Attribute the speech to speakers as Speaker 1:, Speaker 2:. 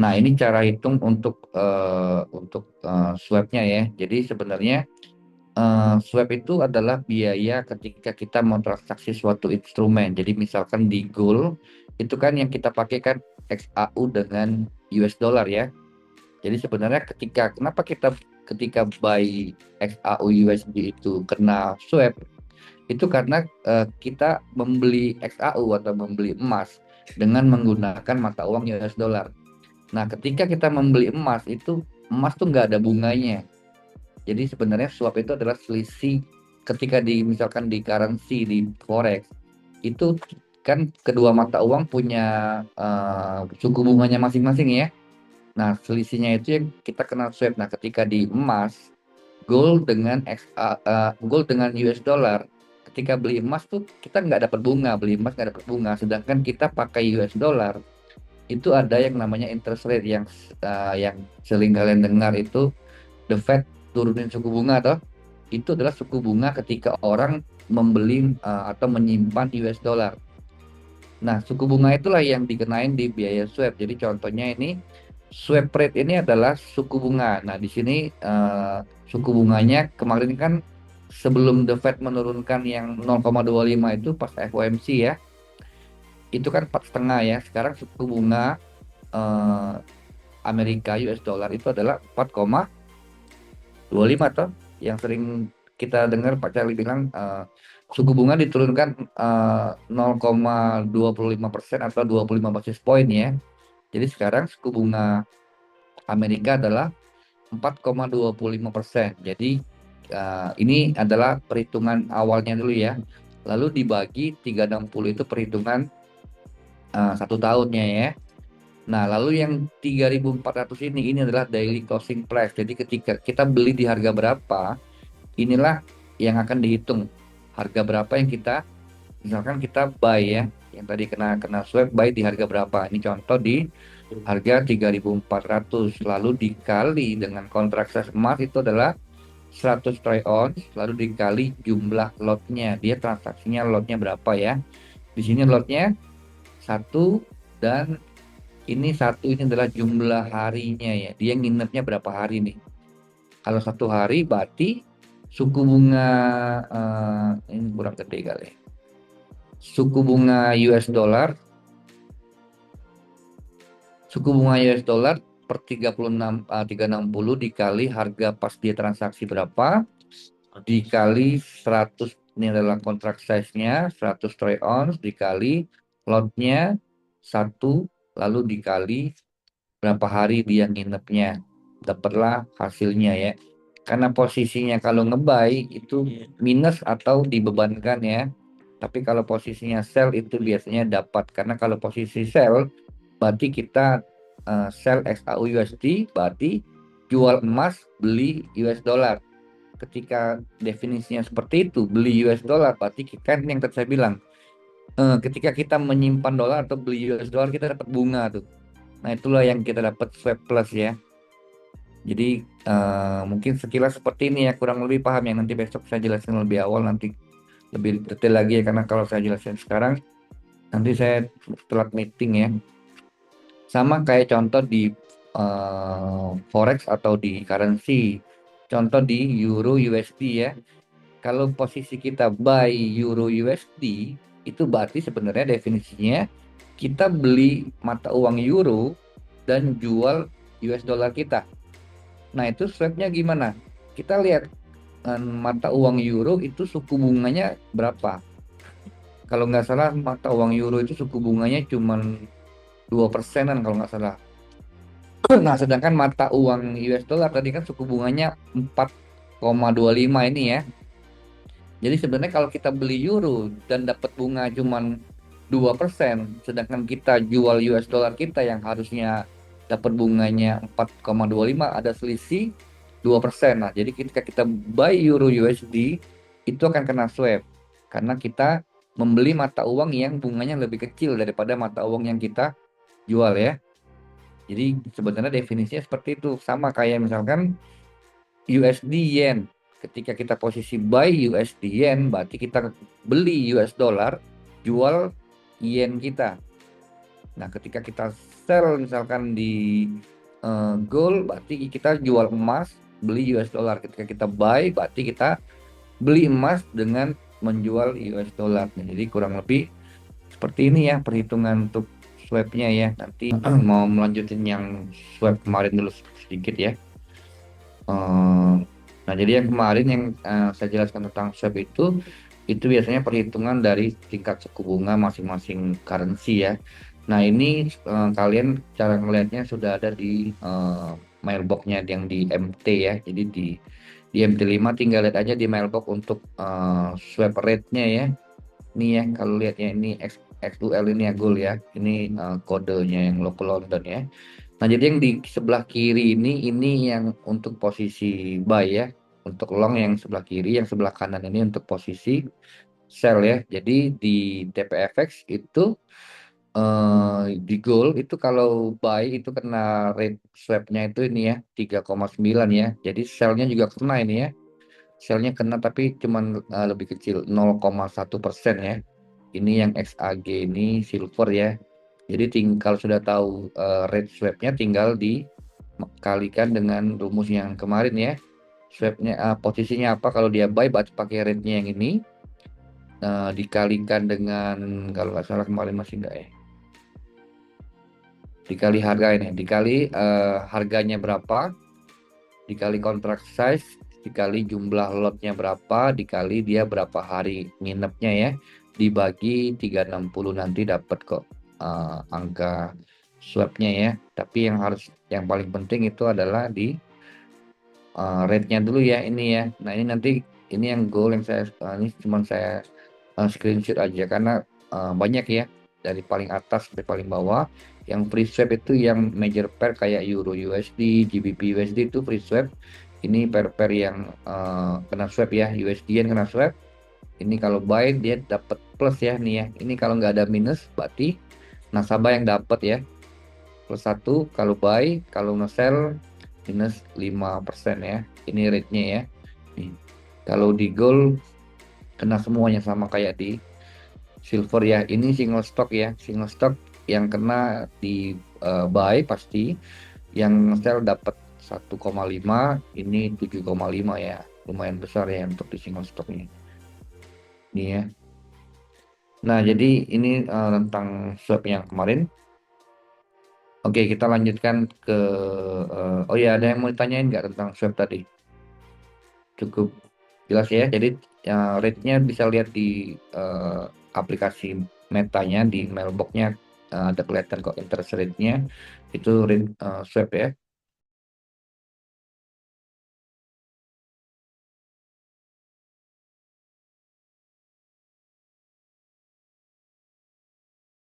Speaker 1: Nah, ini cara hitung untuk swab-nya ya. Jadi sebenarnya swab itu adalah biaya ketika kita mau transaksi suatu instrumen. Jadi misalkan di gold itu kan yang kita pakai kan XAU dengan US dollar ya. Jadi sebenarnya kenapa kita ketika buy XAU USD itu kena swab itu karena kita membeli XAU atau membeli emas dengan menggunakan mata uang US dollar. Nah, ketika kita membeli emas itu emas tuh nggak ada bunganya. Jadi sebenarnya swap itu adalah selisih ketika misalkan di currency di forex itu kan kedua mata uang punya suku bunganya masing-masing ya. Nah, selisihnya itu yang kita kenal swap. Nah, ketika di emas gold dengan US dollar, ketika beli emas tuh kita nggak dapat bunga, beli emas nggak dapat bunga. Sedangkan kita pakai US dollar itu ada yang namanya interest rate yang sering kalian dengar itu the Fed turunin suku bunga toh. Itu adalah suku bunga ketika orang membeli atau menyimpan US dollar. Nah, suku bunga itulah yang dikenain di biaya swap. Jadi contohnya ini swap rate ini adalah suku bunga. Nah, di sini suku bunganya kemarin kan sebelum The Fed menurunkan yang 0,25 itu pas FOMC ya, itu kan 4,5 ya. Sekarang suku bunga eh, Amerika US dollar itu adalah 4,25 toh, yang sering kita dengar Pak Charlie bilang suku bunga diturunkan 0,25% atau 25 basis point ya. Jadi sekarang suku bunga Amerika adalah 4,25%. Jadi ini adalah perhitungan awalnya dulu ya. Lalu dibagi 360 itu perhitungan 1 tahunnya ya. Nah, lalu yang 3.400 ini adalah daily closing price. Jadi ketika kita beli di harga berapa, inilah yang akan dihitung. Harga berapa yang kita, misalkan kita buy ya, yang tadi kena kena swap buy di harga berapa. Ini contoh di harga 3.400 lalu dikali dengan kontrak size emas itu adalah 100 try on lalu dikali jumlah lotnya. Dia transaksinya lotnya berapa ya. Di sini lotnya satu dan ini adalah jumlah harinya ya. Dia nginepnya berapa hari nih? Kalau 1 hari berarti suku bunga ini kurang gede kali. Suku bunga US dollar, suku bunga US dollar per 360 dikali harga pas dia transaksi berapa dikali 100, ini adalah kontrak size-nya 100 try ons dikali lotnya satu lalu dikali berapa hari dia nginepnya, dapatlah hasilnya ya. Karena posisinya kalau ngebuy itu minus atau dibebankan ya, tapi kalau posisinya sell itu biasanya dapat. Karena kalau posisi sell berarti kita sell XAU USD, berarti jual emas beli US dollar. Ketika definisinya seperti itu, beli US dollar berarti kan yang tadi saya bilang, ketika kita menyimpan dolar atau beli US dollar kita dapat bunga tuh. Nah, itulah yang kita dapat swap plus ya. Jadi mungkin sekilas seperti ini ya, kurang lebih paham ya. Nanti besok saya jelasin lebih awal, nanti lebih detail lagi ya, karena kalau saya jelasin sekarang nanti saya telat meeting ya. Sama kayak contoh di forex atau di currency. Contoh di euro USD ya. Kalau posisi kita buy euro USD itu berarti sebenarnya definisinya kita beli mata uang euro dan jual US dollar kita. Nah, itu swabnya gimana? Kita lihat mata uang euro itu suku bunganya berapa. Kalau nggak salah mata uang euro itu suku bunganya cuma 2%-an kalau nggak salah. Nah, sedangkan mata uang US dollar tadi kan suku bunganya 4,25 ini ya. Jadi sebenarnya kalau kita beli euro dan dapat bunga cuma 2%, sedangkan kita jual US dollar kita yang harusnya dapat bunganya 4,25, ada selisih 2%. Nah, jadi ketika kita buy euro USD itu akan kena swap karena kita membeli mata uang yang bunganya lebih kecil daripada mata uang yang kita jual ya. Jadi sebenarnya definisinya seperti itu, sama kayak misalkan USD yen. Ketika kita posisi buy USD yen, berarti kita beli US dollar, jual yen kita. Nah, ketika kita sell misalkan di gold, berarti kita jual emas, beli US dollar. Ketika kita buy, berarti kita beli emas dengan menjual US dollar. Nah, jadi kurang lebih seperti ini ya perhitungan untuk swapnya ya. Nanti mau melanjutin yang swap kemarin dulu sedikit ya. Eh, nah, jadi yang kemarin yang saya jelaskan tentang swap itu biasanya perhitungan dari tingkat suku bunga masing-masing currency ya. Nah, ini kalian cara ngelihatnya sudah ada di mailbox-nya yang di MT ya. Jadi di MT5 tinggal lihat aja di mailbox untuk swap rate-nya ya. Ini ya kalau lihatnya ini XUL ini ya gold ya. Ini kodenya yang local London ya. Nah, jadi yang di sebelah kiri ini yang untuk posisi buy ya. Untuk long yang sebelah kiri, yang sebelah kanan ini untuk posisi sell ya. Jadi di TPFX itu di gold itu kalau buy itu kena rate swapnya itu ini ya 3,9 ya. Jadi sell-nya juga kena ini ya. Sell-nya kena tapi cuman lebih kecil 0,1% ya. Ini yang XAG ini silver ya. Jadi kalau sudah tahu rate swap-nya tinggal dikalikan dengan rumus yang kemarin ya. Swap-nya posisinya apa kalau dia buy berarti pakai rate-nya yang ini dikalikan dengan kalau nggak salah kemarin masih enggak ya. Dikali harga ini, dikali harganya berapa, dikali contract size, dikali jumlah lotnya berapa, dikali dia berapa hari nginepnya ya, dibagi 360 nanti dapat kok angka swapnya ya. Tapi yang paling penting itu adalah di rate-nya dulu ya ini ya. Nah, ini nanti ini yang goal yang ini cuma saya screenshot aja karena banyak ya dari paling atas sampai paling bawah. Yang free swap itu yang major pair kayak Euro USD, GBP USD itu free swap. Ini pair-pair yang kena swap ya, USD yang kena swap. Ini kalau buy dia dapat plus ya nih ya. Ini kalau nggak ada minus berarti nasabah yang dapat ya. Plus 1 kalau buy, kalau nge-sell minus 5% ya. Ini rate-nya ya. Nih. Kalau di gold kena semuanya sama kayak di silver ya. Ini single stock ya. Single stock yang kena di buy pasti, yang sell dapat 1,5, ini 7,5 ya. Lumayan besar ya untuk di single stocknya. Ini ya. Nah, jadi ini tentang swap yang kemarin. Oke, kita lanjutkan ke oh ya, ada yang mau ditanyain nggak tentang swap tadi? Cukup jelas ya. Jadi rate-nya bisa lihat di aplikasi Metanya di mailbox-nya ada kelihatan kok interest rate-nya itu rate swap ya.